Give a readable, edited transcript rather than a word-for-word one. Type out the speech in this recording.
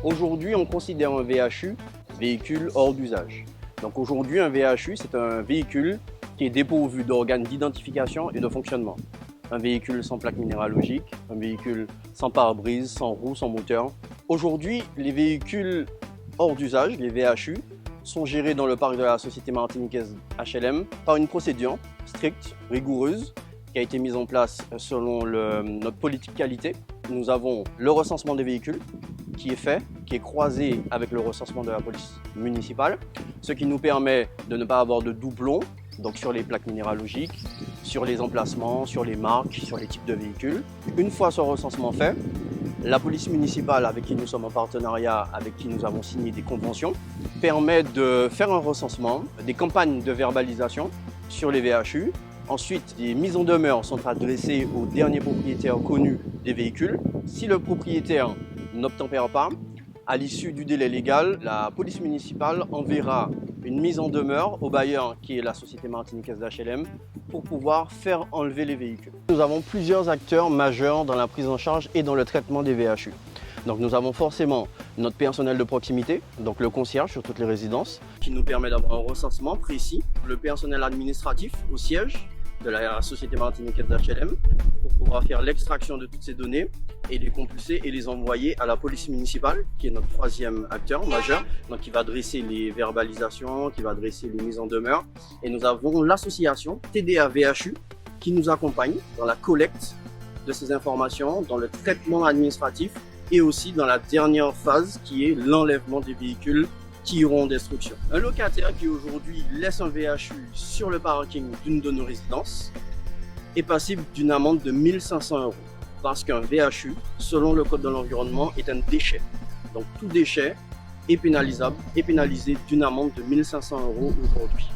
Aujourd'hui, on considère un VHU véhicule hors d'usage. Donc aujourd'hui, un VHU, c'est un véhicule qui est dépourvu d'organes d'identification et de fonctionnement. Un véhicule sans plaque minéralogique, un véhicule sans pare-brise, sans roue, sans moteur. Aujourd'hui, les véhicules hors d'usage, les VHU, sont gérés dans le parc de la société martiniquaise HLM par une procédure stricte, rigoureuse, qui a été mise en place selon notre politique qualité. Nous avons le recensement des véhicules qui est fait, qui est croisé avec le recensement de la police municipale, ce qui nous permet de ne pas avoir de doublons, donc sur les plaques minéralogiques, sur les emplacements, sur les marques, sur les types de véhicules. Une fois ce recensement fait, la police municipale avec qui nous sommes en partenariat, avec qui nous avons signé des conventions, permet de faire un recensement, des campagnes de verbalisation sur les VHU. Ensuite, les mises en demeure sont adressées aux derniers propriétaires connus des véhicules. Si le propriétaire n'obtempère pas, à l'issue du délai légal, la police municipale enverra une mise en demeure au bailleur qui est la société martiniquaise d'HLM pour pouvoir faire enlever les véhicules. Nous avons plusieurs acteurs majeurs dans la prise en charge et dans le traitement des VHU. Donc nous avons forcément notre personnel de proximité, donc le concierge sur toutes les résidences, qui nous permet d'avoir un recensement précis, le personnel administratif au siège de la société martiniquaise d'HLM pour pouvoir faire l'extraction de toutes ces données et les compulser et les envoyer à la police municipale, qui est notre troisième acteur majeur, donc qui va dresser les verbalisations, qui va dresser les mises en demeure. Et nous avons l'association TDA VHU qui nous accompagne dans la collecte de ces informations, dans le traitement administratif et aussi dans la dernière phase qui est l'enlèvement des véhicules qui iront en destruction. Un locataire qui aujourd'hui laisse un VHU sur le parking d'une de nos résidences est passible d'une amende de 1 500 € parce qu'un VHU, selon le code de l'environnement, est un déchet. Donc tout déchet est pénalisable, est pénalisé d'une amende de 1 500 € aujourd'hui.